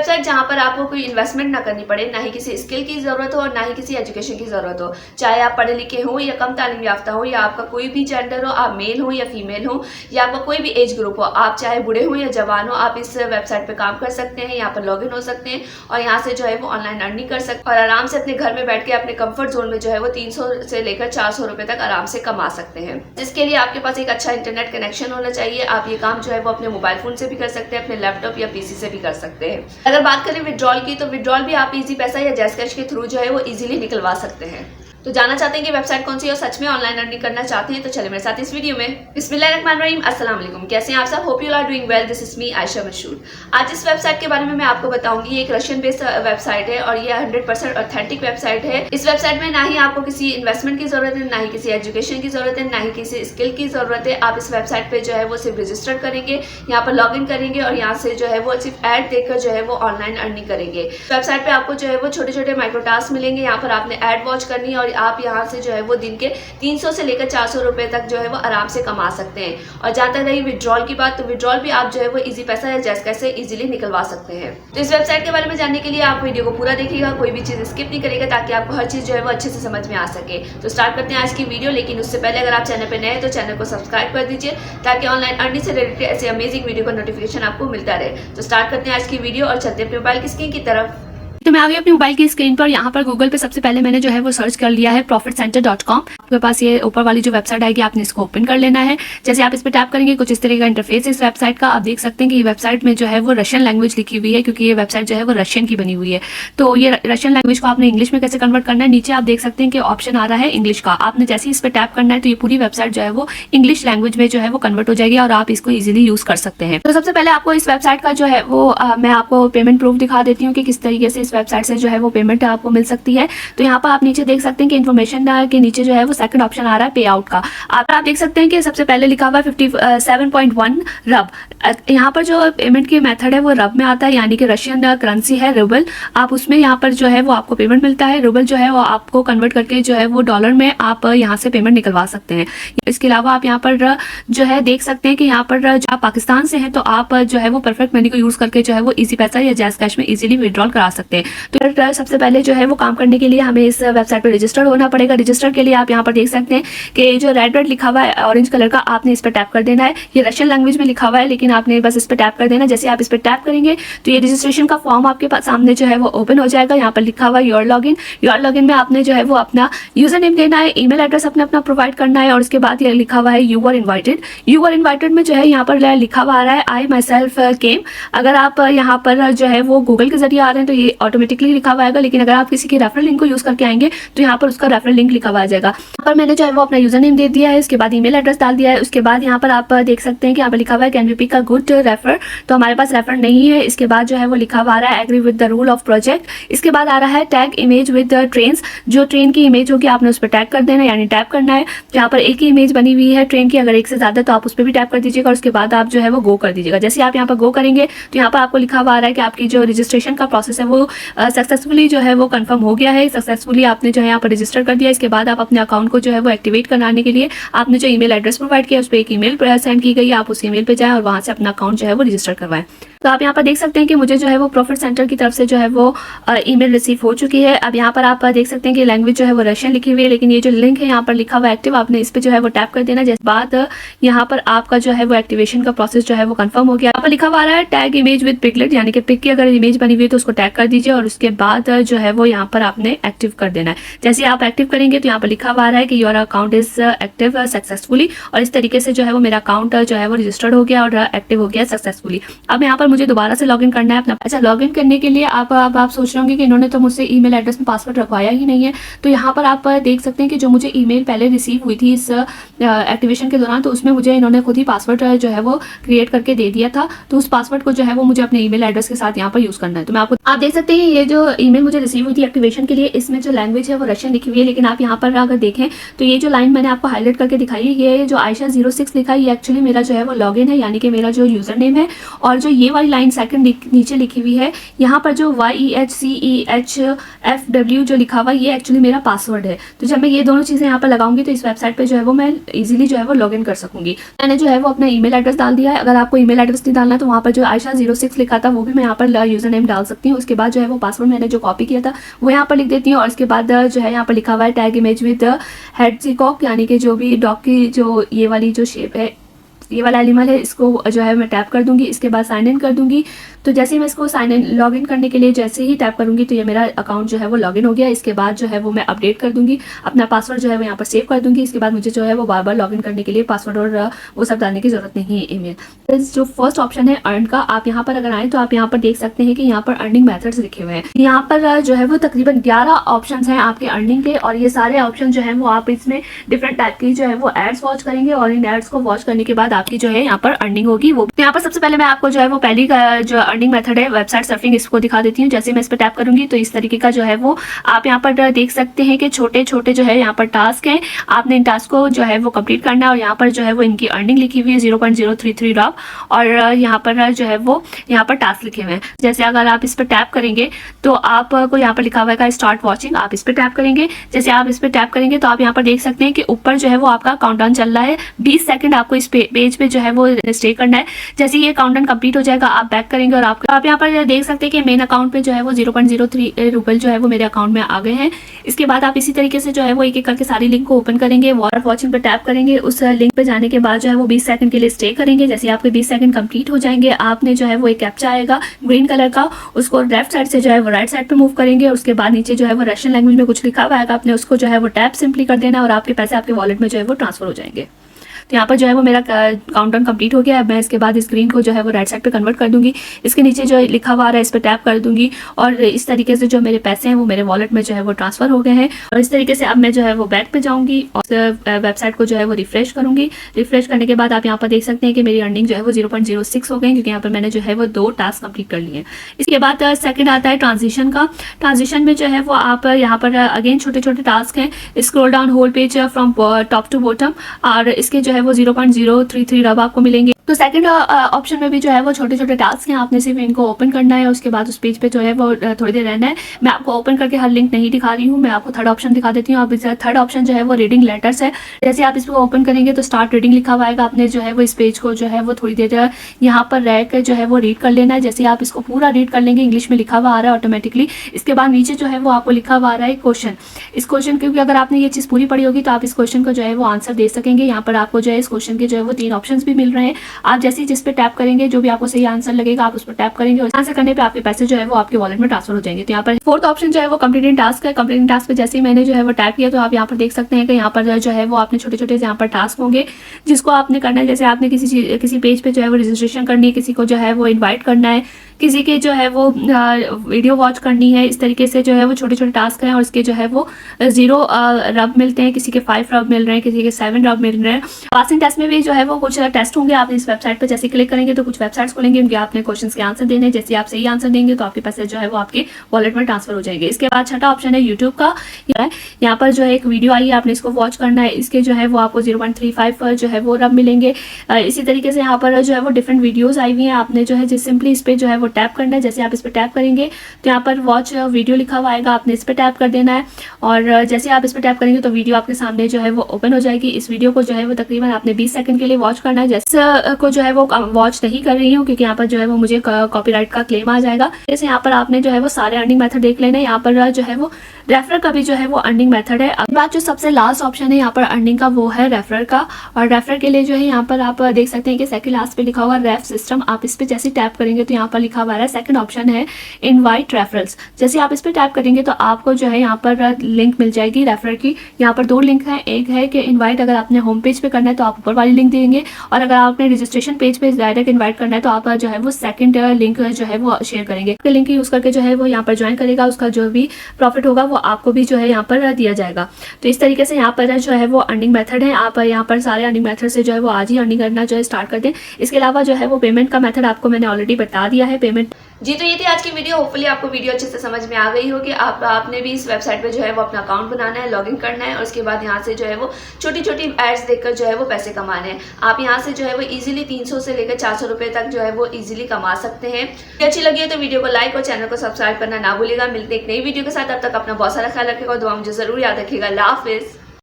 Website जहाँ पर आपको कोई इन्वेस्टमेंट ना करनी पड़े, ना ही किसी स्किल की जरूरत हो और ना ही किसी एजुकेशन की जरूरत हो। चाहे आप पढ़े लिखे हो या कम तालीम याफ्ता हो, या आपका कोई भी जेंडर हो, आप मेल हो या फीमेल हो, या आपका कोई भी एज ग्रुप हो, आप चाहे बूढ़े हो या जवान हो, आप इस वेबसाइट पे काम कर सकते हैं। यहाँ पर लॉगिन हो सकते हैं और यहाँ से जो है वो ऑनलाइन अर्निंग कर सकते हैं और आराम से अपने घर में बैठ के अपने कंफर्ट जोन में जो है वो 300 से लेकर 400 रुपए तक आराम से कमा सकते हैं। जिसके लिए आपके पास एक अच्छा इंटरनेट कनेक्शन होना चाहिए। आप ये काम जो है वो अपने मोबाइल फोन से भी कर सकते हैं, अपने लैपटॉप या पीसी से भी कर सकते हैं। अगर बात करें विड्रॉल की, तो विड्रॉल भी आप इजी पैसा या जैज़ कैश के थ्रू जो है वो इजीली निकलवा सकते हैं। तो जानना चाहते हैं कि वेबसाइट कौन सी है और सच में ऑनलाइन अर्निंग करना चाहते हैं, तो चले मेरे साथ इस वीडियो में। बिस्मिल्लाहिर्रहमानिर्रहीम, अस्सलाम वालेकुम। कैसे हैं आप सब? Hope you are doing well. This is me Ayesha Mashhoor. आज इस वेबसाइट के बारे में मैं आपको बताऊंगी। एक रशियन बेस्ड वेबसाइट है और ये 100% ऑथेंटिक वेबसाइट है। इस वेबसाइट में ना ही आपको किसी इन्वेस्टमेंट की जरूरत है, ना ही किसी एजुकेशन की जरूरत है, ना ही किसी स्किल की जरूरत है। आप इस वेबसाइट पे जो है वो सिर्फ रजिस्टर करेंगे, यहाँ पर लॉग इन करेंगे और यहाँ से जो है वो सिर्फ ऐड देखकर जो है वो ऑनलाइन अर्निंग करेंगे। वेबसाइट पे आपको जो है वो छोटे छोटे माइक्रो टास्क मिलेंगे। यहाँ पर आपने ऐड वॉच करनी है और आप यहाँ से है वो दिन के 300 से लेकर 400 रुपए तक जो है वो आराम से कमा सकते हैं। और जहां तक रही विड्रॉल की बात, तो विड्रॉल भी आप जो है वो इजी पैसा या जैज़ कैश से इजीली निकलवा सकते हैं। तो इस वेबसाइट के बारे में जानने के लिए आप वीडियो को पूरा देखिएगा, कोई भी चीज स्किप नहीं करेगा, ताकि आपको हर चीज जो है वो अच्छे से समझ में आ सके। तो स्टार्ट करते हैं आज की वीडियो। लेकिन उससे पहले अगर आप चैनल पर नए हैं तो चैनल को सब्सक्राइब कर दीजिए, ताकि ऑनलाइन अर्निंग से रिलेटेड ऐसे अमेजिंग वीडियो का नोटिफिकेशन आपको मिलता रहे। तो स्टार्ट करते हैं आज की वीडियो और चलते हैं अपने मोबाइल की स्क्रीन की तरफ। तो मैं आ गई अपनी मोबाइल की स्क्रीन पर। यहाँ पर गूगल पे सबसे पहले मैंने जो है वो सर्च कर लिया है profitcenter.com। आपके पास ये ऊपर वाली जो वेबसाइट आएगी, आपने इसको ओपन कर लेना है। जैसे आप इस पर टैप करेंगे, कुछ इस तरह का इंटरफेस इस वेबसाइट का। आप देख सकते हैं कि ये वेबसाइट में जो है वो रशियन लैंग्वेज लिखी हुई है, क्योंकि ये वेबसाइट जो है वो रशियन की बनी हुई है। तो ये रशियन लैंग्वेज को आपने इंग्लिश में कैसे कन्वर्ट करना है, नीचे आप देख सकते हैं कि ऑप्शन आ रहा है इंग्लिश का। आपने जैसे ही इस पर टैप करना है तो ये पूरी वेबसाइट जो है वो इंग्लिश लैंग्वेज में जो है वो कन्वर्ट हो जाएगी और आप इसको इजिली यूज कर सकते हैं। तो सबसे पहले आपको इस वेबसाइट का जो है वो मैं आपको पेमेंट प्रूफ दिखा देती हूँ कि किस तरीके से इस वेबसाइट से जो है वो पेमेंट आपको मिल सकती है। तो यहाँ पर आप नीचे देख सकते हैं कि इन्फॉर्मेशन के नीचे जो है वो सेकंड ऑप्शन आ रहा है पे आउट का। आप देख सकते हैं कि सबसे पहले लिखा हुआ है 57.1 रब। यहाँ पर जो पेमेंट की मेथड है वो रब में आता है, यानी कि रशियन करेंसी है रूबल। आप उसमें यहाँ पर जो है वो आपको पेमेंट मिलता है। रूबल जो है वो आपको कन्वर्ट करके जो है वो डॉलर में आप यहाँ से पेमेंट निकलवा सकते हैं। इसके अलावा आप यहाँ पर जो है देख सकते हैं कि यहाँ पर जो आप पाकिस्तान से हैं तो आप जो है वो परफेक्ट मनी को यूज करके जो है वो इजी पैसा या जैज़ कैश में इजीली विड्रॉल करा सकते हैं। तो सबसे पहले जो है वो काम करने के लिए हमें इस वेबसाइट पर रजिस्टर होना पड़ेगा। रजिस्टर के लिए आप यहाँ पर देख सकते हैं कि जो रेड लिखा हुआ है ऑरेंज कलर का, आपने इस पर टैप कर देना है। ये रशियन लैंग्वेज में लिखा हुआ है, लेकिन आपने बस इस पर टैप कर देना। जैसे आप इस पर टैप करेंगे तो ये रजिस्ट्रेशन का फॉर्म आपके पास सामने जो है वो ओपन हो जाएगा। यहाँ पर लिखा हुआ है योर लॉगिन। योर लॉगिन में आपने जो है वो अपना यूजर नेम देना है, ईमेल एड्रेस अपना प्रोवाइड करना है और उसके बाद ये लिखा हुआ है you are invited. You are invited में जो है यहाँ पर लिखा हुआ आ रहा है आई माई सेल्फ केम। अगर आप यहाँ पर जो है वो गूगल के जरिए आ रहे हैं तो ये ऑटोमेटिकली लिखा हुआ आएगा, लेकिन अगर आप किसी के रेफरल लिंक को यूज करके आएंगे तो यहाँ पर उसका रेफरल लिंक लिखा हुआ आ जाएगा। यहाँ पर मैंने जो है वो अपना यूजर नेम दे दिया है, उसके बाद ईमेल एड्रेस डाल दिया है। उसके बाद यहाँ पर आप देख सकते हैं कि यहाँ पर लिखा हुआ है can we pick a good refer. तो हमारे पास रेफर नहीं है। इसके बाद जो है वो लिखा हुआ आ रहा है agree with the rule of project. इसके बाद आ रहा है टैग इमेज विद ट्रेन। जो ट्रेन की इमेज होगी आपने उस पर टैग कर देना, यानी टैप करना है। यहाँ पर एक ही इमेज बनी हुई है ट्रेन की, अगर एक से ज्यादा तो आप उस पर भी टैप कर दीजिएगा और उसके बाद आप जो है वो गो कर दीजिएगा। जैसे आप यहाँ पर गो करेंगे तो यहाँ पर आपको लिखा हुआ आ रहा है कि आपकी जो रजिस्ट्रेशन का प्रोसेस है वो सक्सेसफुली जो है वो कंफर्म हो गया है। सक्सेसफुली आपने जो है यहाँ पर रजिस्टर कर दिया। इसके बाद आप अपने अकाउंट को जो है वो एक्टिवेट कराने के लिए आपने जो ईमेल एड्रेस प्रोवाइड किया उस पर एक ईमेल सेंड की गई, आप उस ईमेल पे जाएं और वहां से अपना अकाउंट जो है वो रजिस्टर करवाएं। तो आप यहाँ पर देख सकते हैं कि मुझे जो है वो प्रॉफिट सेंटर की तरफ से जो है वो ईमेल रिसीव हो चुकी है। अब यहाँ पर आप देख सकते हैं कि लैंग्वेज जो है वो रशियन लिखी हुई है, लेकिन ये जो लिंक है यहाँ पर लिखा हुआ एक्टिव, आपने इस पर जो है वो टैप कर देना। जैसे बाद यहाँ पर आपका जो है वो एक्टिवेशन का प्रोसेस जो है वो कंफर्म हो गया। यहाँ पर लिखा हुआ रहा है टैग इमेज विद पिकलेट, यानी कि पिक की अगर इमेज बनी हुई है तो उसको टैग कर दीजिए और उसके बाद जो है वो यहाँ पर आपने एक्टिव कर देना है। जैसे आप एक्टिव करेंगे तो यहाँ पर लिखा हुआ रहा है कि your account is active successfully, और इस तरीके से जो है वो मेरा अकाउंट जो है वो रजिस्टर्ड हो गया और एक्टिव हो गया सक्सेसफुली। अब यहाँ पर मुझे दोबारा से लॉगिन करना है अपना। अच्छा, लॉगिन करने के लिए आप सोच रहे होंगे कि इन्होंने तो मुझसे ईमेल एड्रेस में पासवर्ड रखवाया ही नहीं है। तो यहाँ पर आप देख सकते हैं कि जो मुझे ईमेल पहले रिसीव हुई थी इस एक्टिवेशन के दौरान, तो उसमें मुझे इन्होंने खुद ही पासवर्ड जो है वो क्रिएट करके दे दिया था। तो उस पासवर्ड को जो है वो मुझे अपने ईमेल एड्रेस के साथ यहाँ पर यूज करना है। तो मैं आपको आप देख सकते हैं ये जो ईमेल मुझे रिसीव हुई थी एक्टिवेशन के लिए, इसमें जो लैंग्वेज है वो रशियन लिखी हुई है, लेकिन आप यहाँ पर अगर देखें तो ये जो लाइन मैंने आपको हाईलाइट करके दिखाई है, ये जो आयशा 06 लिखा है, ये एक्चुअली मेरा जो है वो लॉगिन है, यानी कि मेरा जो यूजर नेम है। और जो ये वाली वाली लाइन सेकंड नीचे लिखी हुई है, यहाँ पर जो YEHCEHFW जो लिखा हुआ है ये एक्चुअली मेरा पासवर्ड है। तो जब मैं ये दोनों चीज़ें यहाँ पर लगाऊंगी तो इस वेबसाइट पे जो है वो मैं इजीली जो है वो लॉगिन कर सकूंगी। मैंने जो है वो अपना ईमेल एड्रेस डाल दिया है। अगर आपको ईमेल एड्रेस नहीं डालना तो वहाँ पर जो Aisha06 लिखा था वो भी मैं यहाँ पर यूजर नेम डाल सकती हूँ। उसके बाद जो है वो पासवर्ड मैंने जो कॉपी किया था वो यहाँ पर लिख देती हूँ और उसके बाद जो है यहाँ पर लिखा हुआ है टैग इमेज विद हेडजीकॉक, यानी कि जो भी डॉग की जो ये वाली जो शेप है, ये वाला एनिमल है, इसको जो है मैं टैप कर दूंगी। इसके बाद साइन इन कर दूंगी। तो जैसे ही मैं इसको साइन इन लॉगिन करने के लिए जैसे ही टैप करूंगी तो ये मेरा अकाउंट जो है वो लॉगिन हो गया। इसके बाद जो है वो मैं अपडेट कर दूंगी, अपना पासवर्ड जो है वो यहाँ पर सेव कर दूंगी। इसके बाद मुझे जो है वो बार बार लॉगिन करने के लिए पासवर्ड और वो सब डालने की जरूरत नहीं है ईमेल। जो फर्स्ट ऑप्शन है अर्न का, आप यहाँ पर अगर आए तो आप यहाँ पर देख सकते हैं कि यहाँ पर अर्निंग मेथड्स लिखे हुए हैं। यहाँ पर जो है वो तकरीबन 11 ऑप्शन हैं आपके अर्निंग के, और ये सारे ऑप्शन जो है वो आप इसमें डिफरेंट टाइप की जो है वो एड्स वॉच करेंगे और इन एड्स को वॉच करने के बाद आपकी जो है यहाँ पर अर्निंग होगी। वो तो यहाँ पर सबसे पहले मैं आपको जो है वो पहली का जो अर्निंग मेथड है वेबसाइट सर्फिंग, इसको दिखा देती हूँ। जैसे मैं इस पर टैप करूंगी तो इस तरीके का जो है वो आप यहाँ पर देख सकते हैं कि छोटे छोटे जो है यहाँ पर टास्क हैं। आपने इन टास्क को जो है वो कंप्लीट करना है और यहाँ पर जो है वो इनकी अर्निंग लिखी हुई है 0.033 डॉग, और यहाँ पर जो है वो यहाँ पर टास्क लिखे हुए हैं। जैसे अगर आप इस पर टैप करेंगे तो आपको यहाँ पर लिखा हुआ है स्टार्ट वॉचिंग, आप इस पर टैप करेंगे। जैसे आप इस पर टैप करेंगे तो आप यहाँ पर देख सकते हैं कि ऊपर जो है वो आपका काउंटडाउन चल रहा है। 20 सेकंड आपको इस पेज पे जो है वो स्टे करना है। जैसे ये काउंटडाउन कंप्लीट हो जाएगा आप बैक करेंगे और आप यहाँ पर देख सकते हैं कि मेन अकाउंट पे जो है वो 0.03 रुपए जो है वो मेरे अकाउंट में आ गए हैं। इसके बाद आप इसी तरीके से जो है वो एक एक करके सारी लिंक को ओपन करेंगे, वॉचिंग पे टैप करेंगे। उस लिंक पे जाने के बाद जो है वो 20 सेकंड के लिए स्टे करेंगे। जैसे आपके 20 सेकंड कंप्लीट हो जाएंगे, आपने जो है वो एक कैप्चा आएगा ग्रीन कलर का, उसको लेफ्ट साइड से जो है वो राइट साइड पे मूव करेंगे। उसके बाद नीचे जो है वो रशियन लैंग्वेज में कुछ लिखा हुआ है, आपने उसको जो है वो टैप सिंपली कर देना और आपके पैसे आपके वॉलेट में जो है वो ट्रांसफर हो जाएंगे। तो यहाँ पर जो है वो मेरा काउंटडाउन कंप्लीट हो गया है। मैं इसके बाद इस स्क्रीन को जो है वो राइट साइड पे कन्वर्ट कर दूंगी। इसके नीचे जो लिखा हुआ आ रहा है इस पर टैप कर दूंगी और इस तरीके से जो मेरे पैसे हैं वो मेरे वॉलेट में जो है वो ट्रांसफर हो गए हैं। और इस तरीके से अब मैं जो है वो बैक पे जाऊंगी और वेबसाइट को जो है वो रिफ्रेश करूंगी। रिफ्रेश करने के बाद आप यहाँ पर देख सकते हैं कि मेरी अर्निंग जो है वो 0.06 हो गई, क्योंकि यहाँ पर मैंने जो है वो 2 टास्क कंप्लीट कर लिए हैं। इसके बाद सेकंड आता है ट्रांजिशन का। ट्रांजिशन में जो है वो आप यहाँ पर अगेन छोटे छोटे टास्क हैं, scroll down whole page from top to bottom, और इसके जो है वो 0.033 रब आपको मिलेंगे। तो सेकंड ऑप्शन में भी जो है वो छोटे छोटे टास्क हैं, आपने सिर्फ इनको ओपन करना है। उसके बाद उस पेज पे जो है वो थोड़ी देर रहना है। मैं आपको ओपन करके हर लिंक नहीं दिखा रही हूँ, मैं आपको थर्ड ऑप्शन दिखा देती हूँ। अब थर्ड ऑप्शन जो है वो रीडिंग लेटर्स है। जैसे आप इसको ओपन करेंगे तो स्टार्ट रीडिंग लिखा हुआ आएगा। आपने जो है वो इस पेज को जो है वो थोड़ी देर यहाँ पर रह कर जो है वो रीड कर लेना है। जैसे आप इसको पूरा रीड कर लेंगे, इंग्लिश में लिखा हुआ आ रहा है ऑटोमेटिकली। इसके बाद नीचे जो है वो आपको लिखा हुआ आ रहा है क्वेश्चन। इस क्वेश्चन, क्योंकि अगर आपने ये चीज़ पूरी पढ़ी होगी तो आप इस क्वेश्चन को जो है वो आंसर दे सकेंगे। यहाँ पर आपको जो है इस क्वेश्चन के जो है वो 3 ऑप्शन भी मिल रहे हैं। आप जैसे जिस पे टैप करेंगे जो भी आपको सही आंसर लगेगा आप उस पर टैप करेंगे और आंसर करने पे आपके पैसे जो है वो आपके वॉलेट में ट्रांसफर हो जाएंगे। तो यहाँ पर फोर्थ ऑप्शन जो है वो कंप्लीटिंग टास्क है। कंप्लीटिंग टास्क पे जैसे ही मैंने जो है वो टैप किया तो आप यहाँ पर देख सकते हैं कि यहाँ पर जो है वो आपने छोटे छोटे यहाँ पर टास्क होंगे जिसको आपने करना है। जैसे आपने किसी पेज पे जो है वो रजिस्ट्रेशन करनी है, किसी को जो है वो इन्वाइट करना है, किसी के जो है वो वीडियो वॉच करनी है। इस तरीके से जो है वो छोटे छोटे टास्क हैं और इसके जो है वो 0 रब मिलते हैं, किसी के 5 रब मिल रहे हैं, किसी के 7 रब मिल रहे हैं। पासिंग टेस्ट में भी जो है वो कुछ टेस्ट होंगे। आप इस वेबसाइट पर जैसे क्लिक करेंगे तो कुछ वेबसाइट्स खुलेंगे, उनके आपने क्वेश्चन के आंसर देने। जैसे आप सही आंसर देंगे तो आपके पैसे जो है वो आपके वॉलेट में ट्रांसफर हो जाएंगे। इसके बाद छठा ऑप्शन है यूट्यूब का। यहाँ पर जो है एक वीडियो आई है, आपने इसको वॉच करना है। इसके जो है वो आपको 0.35 जो है वो रब मिलेंगे। इसी तरीके से यहाँ पर जो है वो डिफरेंट वीडियोज आई हुई हैं। आपने जो है सिंपली इस पर जो है वो टैप करना है। जैसे आप इस पर टैप करेंगे तो यहाँ पर वॉच वीडियो लिखा हुआ आएगा, आपने इस पर टैप कर देना है और जैसे आप इस पर टैप करेंगे तो वीडियो आपके सामने जो है वो ओपन हो जाएगी। इस वीडियो को जो है वो तकरीबन आपने 20 सेकंड के लिए वॉच करना है। जैसे को जो है वो वॉच नहीं कर रही हूँ क्योंकि यहाँ पर जो है वो मुझे कॉपीराइट का क्लेम आ जाएगा। जैसे यहाँ पर आपने जो है वो सारे अर्निंग मेथड देख लेना है। यहाँ पर जो है वो रेफर का भी जो है वो अर्निंग मेथड है। अब बात जो सबसे लास्ट ऑप्शन है यहाँ पर अर्निंग का वो है रेफर का, और रेफर के लिए जो है यहाँ पर आप देख सकते हैं कि सेकंड लास्ट पे लिखा हुआ रेफ सिस्टम। आप इस पे जैसे टैप करेंगे तो यहाँ पर लिखा हुआ है सेकंड ऑप्शन है इनवाइट रेफरल्स। जैसे आप इस पे टैप करेंगे तो आपको जो है यहाँ पर लिंक मिल जाएगी रेफर की। यहाँ पर 2 लिंक है, एक है कि इन्वाइट अगर आपने होम पेज पे करना है तो आप ऊपर वाली लिंक देंगे, और अगर आपने रजिस्ट्रेशन पेज पे डायरेक्ट इन्वाइट करना है तो आप जो है वो सेकंड लिंक जो है वो शेयर करेंगे। लिंक यूज करके जो है वो यहाँ पर ज्वाइन करेगा, उसका जो भी प्रॉफिट होगा वो आपको भी जो है यहाँ पर दिया जाएगा। तो इस तरीके से यहाँ पर जो है वो अर्निंग मेथड है। आप यहाँ पर सारे अर्निंग मेथड से जो है वो आज ही अर्निंग करना जो है स्टार्ट कर दें। इसके अलावा जो है वो पेमेंट का मेथड आपको मैंने ऑलरेडी बता दिया है। पेमेंट जी, तो ये थी आज की वीडियो। होपफुली आपको वीडियो अच्छे से समझ में आ गई होगी। आपने भी इस वेबसाइट पे जो है वो अपना अकाउंट बनाना है, लॉगिन करना है और उसके बाद यहाँ से जो है वो छोटी-छोटी एड्स देखकर जो है वो पैसे कमाने हैं। आप यहाँ से जो है वो ईजिली 300 से लेकर 400 रुपये तक जो है वो ईजिली कमा सकते हैं। वीडियो अच्छी लगी है तो वीडियो को लाइक और चैनल को सब्सक्राइब करना ना भूलिएगा। मिलते एक नई वीडियो के साथ, तब तक अपना बहुत सारा ख्याल रखिएगा और दुआ मुझे जरूर याद रखिएगा। अल्लाह हाफिज़।